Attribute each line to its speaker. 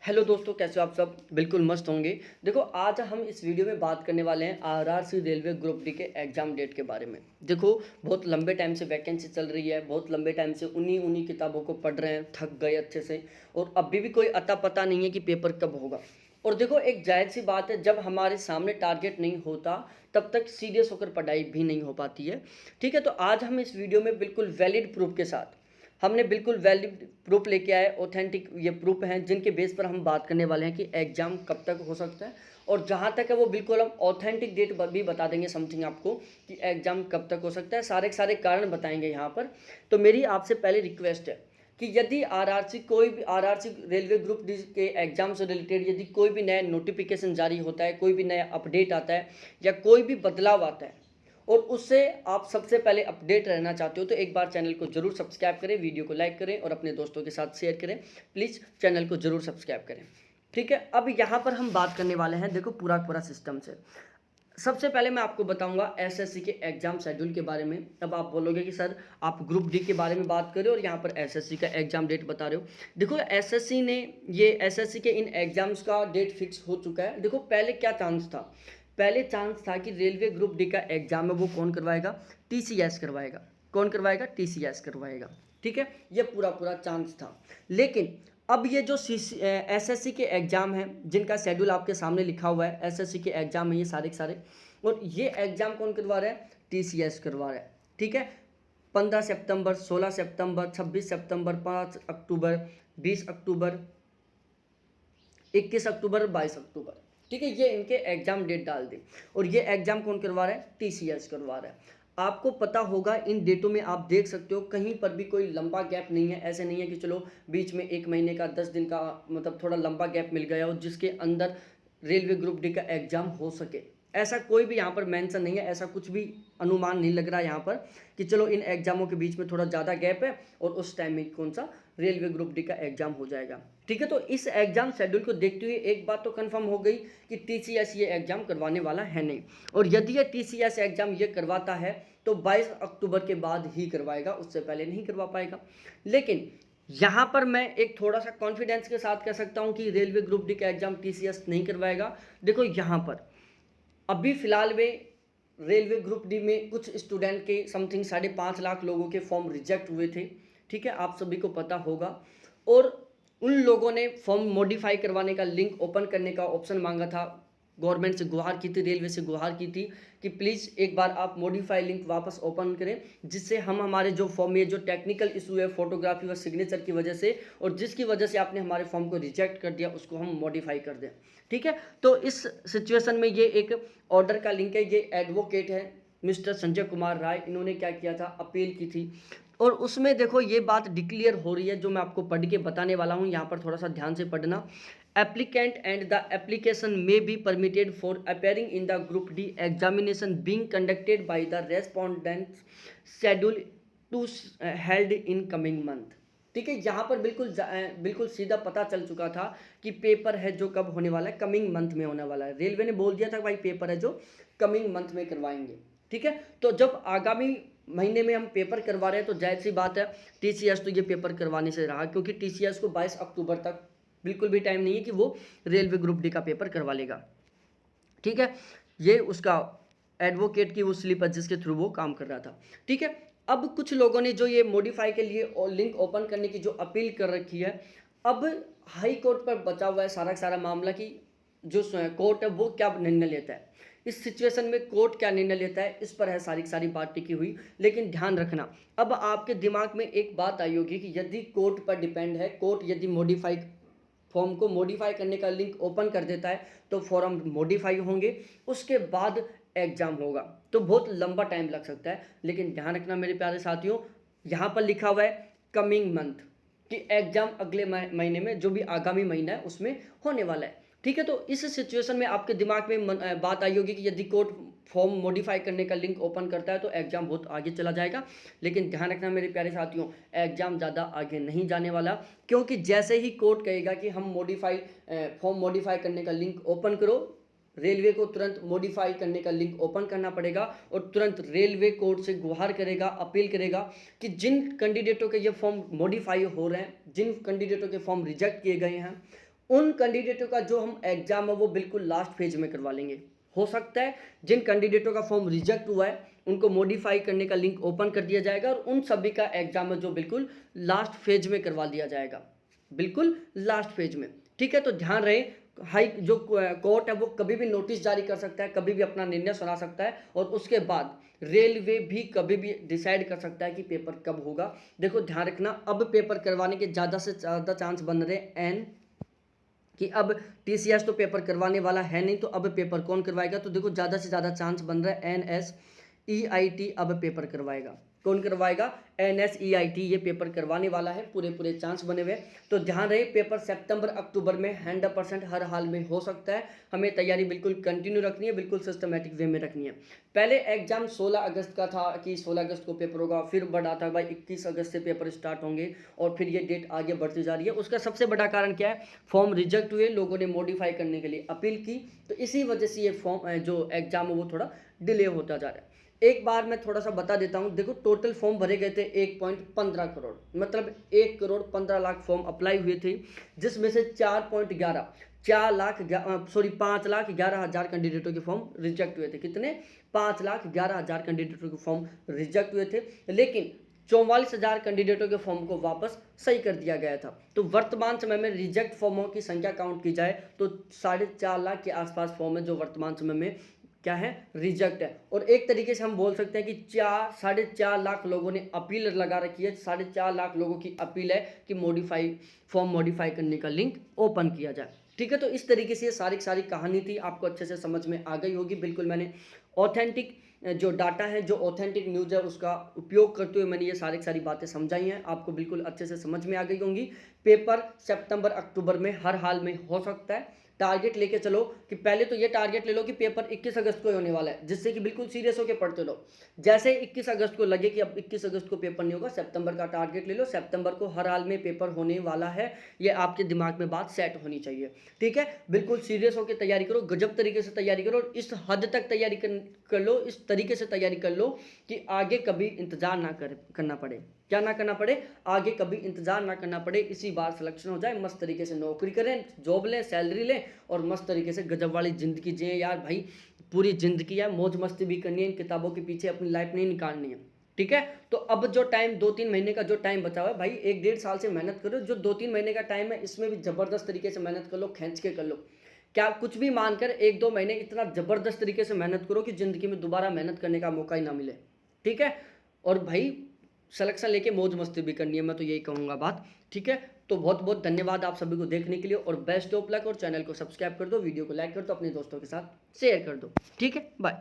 Speaker 1: Hello दोस्तों, कैसे हो आप सब? बिल्कुल मस्त होंगे। देखो, आज हम इस वीडियो में बात करने वाले हैं आरआरसी रेलवे ग्रुप डी के एग्ज़ाम डेट के बारे में। देखो, बहुत लंबे टाइम से वैकेंसी चल रही है, बहुत लंबे टाइम से उन्हीं उन्हीं किताबों को पढ़ रहे हैं, थक गए अच्छे से, और अभी भी कोई अता पता नहीं है कि पेपर कब होगा। और देखो, एक जायज़ सी बात है, जब हमारे सामने टारगेट नहीं होता तब तक सीरियस होकर पढ़ाई भी नहीं हो पाती है। ठीक है, तो आज हम इस वीडियो में बिल्कुल वैलिड प्रूफ के साथ, हमने बिल्कुल वैलिड प्रूफ लेके आए, ऑथेंटिक ये प्रूफ हैं जिनके बेस पर हम बात करने वाले हैं कि एग्ज़ाम कब तक हो सकता है। और जहाँ तक है वो बिल्कुल हम ऑथेंटिक डेट भी बता देंगे समथिंग आपको कि एग्ज़ाम कब तक हो सकता है, सारे के सारे कारण बताएंगे यहाँ पर। तो मेरी आपसे पहले रिक्वेस्ट है कि यदि आरआरसी कोई भी आरआरसी रेलवे ग्रुप डी के एग्जाम से रिलेटेड यदि कोई भी नया नोटिफिकेशन जारी होता है, कोई भी नया अपडेट आता है या कोई भी बदलाव आता है और उससे आप सबसे पहले अपडेट रहना चाहते हो, तो एक बार चैनल को जरूर सब्सक्राइब करें, वीडियो को लाइक करें और अपने दोस्तों के साथ शेयर करें। प्लीज़ चैनल को जरूर सब्सक्राइब करें। ठीक है, अब यहाँ पर हम बात करने वाले हैं, देखो पूरा पूरा सिस्टम से। सबसे पहले मैं आपको बताऊंगा एसएससी के एग्जाम शेड्यूल के बारे में। अब आप बोलोगे कि सर आप ग्रुप डी के बारे में बात कर रहे हो और यहाँ पर एसएससी का एग्जाम डेट बता रहे हो। देखो, एसएससी ने ये एसएससी के इन एग्जाम्स का डेट फिक्स हो चुका है। देखो, पहले क्या चांस था? पहले चांस था कि रेलवे ग्रुप डी का एग्जाम है वो कौन करवाएगा? टीसीएस करवाएगा। कौन करवाएगा? टीसीएस करवाएगा। ठीक है, ये पूरा पूरा चांस था। लेकिन अब ये जो एसएससी के एग्ज़ाम हैं जिनका शेड्यूल आपके सामने लिखा हुआ है, एसएससी के एग्ज़ाम हैं ये सारे के सारे, और ये एग्ज़ाम कौन करवा रहा है? टीसीएस करवा रहा है। ठीक है, 15 सितंबर, 16 सितंबर, 26 सितंबर, 5 अक्टूबर, 20 अक्टूबर, 21 अक्टूबर, 22 अक्टूबर। ठीक है, ये इनके एग्जाम डेट डाल दी। और ये एग्जाम कौन करवा रहा है? टीसीएस करवा रहा है। आपको पता होगा इन डेटों में, आप देख सकते हो कहीं पर भी कोई लंबा गैप नहीं है। ऐसे नहीं है कि चलो बीच में 1 महीने का, 10 दिन का, मतलब थोड़ा लंबा गैप मिल गया हो जिसके अंदर रेलवे ग्रुप डी का एग्जाम हो सके। ऐसा कोई भी यहाँ पर मेंशन नहीं है, ऐसा कुछ भी अनुमान नहीं लग रहा यहाँ पर कि चलो इन एग्जामों के बीच में थोड़ा ज़्यादा गैप है और उस टाइम में कौन सा रेलवे ग्रुप डी का एग्जाम हो जाएगा। ठीक है, तो इस एग्जाम शेड्यूल को देखते हुए एक बात तो कंफर्म हो गई कि टीसीएस ये एग्जाम करवाने वाला है नहीं। और यदि ये टीसीएस एग्जाम ये करवाता है तो 22 अक्टूबर के बाद ही करवाएगा, उससे पहले नहीं करवा पाएगा। लेकिन यहाँ पर मैं एक थोड़ा सा कॉन्फिडेंस के साथ कह सकता हूँ कि रेलवे ग्रुप डी का एग्जाम टीसीएस नहीं करवाएगा। देखो, यहाँ पर अभी फिलहाल में रेलवे ग्रुप डी में कुछ स्टूडेंट के समथिंग 5.5 लाख लोगों के फॉर्म रिजेक्ट हुए थे। ठीक है, आप सभी को पता होगा। और उन लोगों ने फॉर्म मॉडिफाई करवाने का लिंक ओपन करने का ऑप्शन मांगा था, गवर्नमेंट से गुहार की थी, रेलवे से गुहार की थी कि प्लीज़ एक बार आप मॉडिफाई लिंक वापस ओपन करें, जिससे हम हमारे जो फॉर्म में जो टेक्निकल इशू है फोटोग्राफी और सिग्नेचर की वजह से, और जिसकी वजह से आपने हमारे फॉर्म को रिजेक्ट कर दिया, उसको हम मॉडिफाई कर दें। ठीक है, तो इस सिचुएशन में ये एक ऑर्डर का लिंक है। ये एडवोकेट है मिस्टर संजय कुमार राय, इन्होंने क्या किया था? अपील की थी। और उसमें देखो ये बात डिक्लेयर हो रही है जो मैं आपको पढ़ के बताने वाला हूँ, यहाँ पर थोड़ा सा ध्यान से पढ़ना। Applicant and the application may be permitted for appearing in the group D examination being conducted by the respondents schedule to held in coming month. ठीक है, यहाँ पर बिल्कुल सीधा पता चल चुका था कि पेपर है जो कब होने वाला है? कमिंग मंथ में होने वाला है। रेलवे ने बोल दिया था भाई पेपर है जो कमिंग मंथ में करवाएंगे। ठीक है, तो जब आगामी महीने में हम पेपर करवा रहे हैं तो जाहिर सी बात है टीसीएस तो ये पेपर करवाने से रहा, क्योंकि टीसीएस को 22 अक्टूबर तक बिल्कुल भी टाइम नहीं है कि वो रेलवे ग्रुप डी का पेपर करवा लेगा। ठीक है, ये उसका एडवोकेट की वो स्लिप है जिसके थ्रू वो काम कर रहा था। ठीक है, अब कुछ लोगों ने जो ये मॉडिफाई के लिए और लिंक ओपन करने की जो अपील कर रखी है, अब हाई कोर्ट पर बचा हुआ है सारा का सारा मामला कि जो कोर्ट है वो क्या निर्णय लेता है। इस सिचुएशन में कोर्ट क्या निर्णय लेता है, इस पर है सारी सारी बात टिकी हुई। लेकिन ध्यान रखना, अब आपके दिमाग में एक बात आई होगी कि यदि कोर्ट पर डिपेंड है, कोर्ट यदि मॉडिफाई फॉर्म को मॉडिफाई करने का लिंक ओपन कर देता है तो फॉर्म मॉडिफाई होंगे, उसके बाद एग्जाम होगा, तो बहुत लंबा टाइम लग सकता है। लेकिन ध्यान रखना मेरे प्यारे साथियों, यहाँ पर लिखा हुआ है कमिंग मंथ कि एग्जाम अगले महीने में, जो भी आगामी महीना है उसमें होने वाला है। ठीक है, तो इस सिचुएशन में आपके दिमाग में बात आई होगी कि यदि कोर्ट फॉर्म मॉडिफाई करने का लिंक ओपन करता है तो एग्जाम बहुत आगे चला जाएगा। लेकिन ध्यान रखना मेरे प्यारे साथियों, एग्जाम ज़्यादा आगे नहीं जाने वाला, क्योंकि जैसे ही कोर्ट कहेगा कि हम फॉर्म मॉडिफाई करने का लिंक ओपन करो, रेलवे को तुरंत मॉडिफाई करने का लिंक ओपन करना पड़ेगा और तुरंत रेलवे कोर्ट से गुहार करेगा, अपील करेगा कि जिन कैंडिडेटों के ये फॉर्म मॉडिफाई हो रहे हैं, जिन कैंडिडेटों के फॉर्म रिजेक्ट किए गए हैं, उन कैंडिडेटों का जो हम एग्जाम है वो बिल्कुल लास्ट फेज में करवा लेंगे। हो सकता है जिन कैंडिडेटों का फॉर्म रिजेक्ट हुआ है उनको मॉडिफाई करने का लिंक ओपन कर दिया जाएगा और उन सभी का एग्जाम है जो बिल्कुल लास्ट फेज में करवा दिया जाएगा, बिल्कुल लास्ट फेज में। ठीक है, तो ध्यान रहे हाई जो कोर्ट है वो कभी भी नोटिस जारी कर सकता है, कभी भी अपना निर्णय सुना सकता है और उसके बाद रेलवे भी कभी भी डिसाइड कर सकता है कि पेपर कब होगा। देखो ध्यान रखना, अब पेपर करवाने के ज़्यादा से ज़्यादा चांस बन रहे एन कि अब टीसीएस तो पेपर करवाने वाला है नहीं, तो अब पेपर कौन करवाएगा? तो देखो ज़्यादा से ज़्यादा चांस बन रहा है NSEIT अब पेपर करवाएगा। कौन करवाएगा? NSEIT ये पेपर करवाने वाला है, पूरे पूरे चांस बने हुए। तो ध्यान रहे पेपर सितंबर अक्टूबर में 100% हर हाल में हो सकता है। हमें तैयारी बिल्कुल कंटिन्यू रखनी है, बिल्कुल सिस्टमेटिक वे में रखनी है। पहले एग्जाम 16 अगस्त का था कि 16 अगस्त को पेपर होगा, फिर बढ़ा था भाई 21 अगस्त से पेपर स्टार्ट होंगे और फिर ये डेट आगे बढ़ती जा रही है। उसका सबसे बड़ा कारण क्या है? फॉर्म रिजेक्ट हुए, लोगों ने मॉडिफाई करने के लिए अपील की, तो इसी वजह से ये फॉर्म जो एग्जाम है वो थोड़ा डिले होता जा रहा है। एक बार मैं थोड़ा सा बता देता हूँ, देखो टोटल फॉर्म भरे गए थे 1.15 करोड़, मतलब 1 करोड़ 15 लाख फॉर्म अप्लाई हुए थे, जिसमें से 4.11 5,11,000 कैंडिडेटों के फॉर्म रिजेक्ट हुए थे। कितने? 5,11,000 कैंडिडेटों के फॉर्म रिजेक्ट हुए थे, लेकिन 44,000 कैंडिडेटों के फॉर्म को वापस सही कर दिया गया था। तो वर्तमान समय में रिजेक्ट फॉर्मों की संख्या काउंट की जाए तो 4.5 लाख के आसपास फॉर्म है जो वर्तमान समय में क्या है? रिजेक्ट है। और एक तरीके से हम बोल सकते हैं कि 4.5 लाख लोगों ने अपील लगा रखी है, 4.5 लाख लोगों की अपील है कि फॉर्म मॉडिफाई करने का लिंक ओपन किया जाए। ठीक है, तो इस तरीके से ये सारी कहानी थी, आपको अच्छे से समझ में आ गई होगी। बिल्कुल मैंने ऑथेंटिक जो डाटा है, जो ऑथेंटिक न्यूज़ है उसका उपयोग करते हुए मैंने ये सारी बातें समझाई हैं, आपको बिल्कुल अच्छे से समझ में आ गई होंगी। पेपर सितंबर अक्टूबर में हर हाल में हो सकता है। टारगेट लेके चलो कि पहले तो ये टारगेट ले लो कि पेपर 21 अगस्त को ही होने वाला है, जिससे कि बिल्कुल सीरियस होकर पढ़ते रहो। जैसे 21 अगस्त को लगे कि अब 21 अगस्त को पेपर नहीं होगा, सितंबर का टारगेट ले लो, सितंबर को हर हाल में पेपर होने वाला है, ये आपके दिमाग में बात सेट होनी चाहिए। ठीक है, बिल्कुल सीरियस होकर तैयारी करो, गजब तरीके से तैयारी करो, इस हद तक तैयारी कर लो, इस तरीके से तैयारी कर लो कि आगे कभी इंतजार ना करना पड़े। क्या ना करना पड़े? आगे कभी इंतजार ना करना पड़े, इसी बार सिलेक्शन हो जाए, मस्त तरीके से नौकरी करें, जॉब लें, सैलरी लें और मस्त तरीके से गजब वाली ज़िंदगी जिए यार भाई। पूरी ज़िंदगी है, मौज मस्ती भी करनी है, इन किताबों के पीछे अपनी लाइफ नहीं निकालनी है। ठीक है, तो अब जो टाइम 2-3 महीने का जो टाइम बचा हुआ है भाई, 1-1.5 साल से मेहनत करो। जो 2-3 महीने का टाइम है इसमें भी ज़बरदस्त तरीके से मेहनत कर लो, खींच के कर लो। क्या कुछ भी मानकर 1-2 महीने इतना ज़बरदस्त तरीके से मेहनत करो कि ज़िंदगी में दोबारा मेहनत करने का मौका ही ना मिले। ठीक है, और भाई सिलेक्शन लेके मौज मस्ती भी करनी है, मैं तो यही कहूँगा बात। ठीक है, तो बहुत बहुत धन्यवाद आप सभी को देखने के लिए और बेस्ट ऑफ लक। और चैनल को सब्सक्राइब कर दो, वीडियो को लाइक कर दो, अपने दोस्तों के साथ शेयर कर दो। ठीक है, बाय।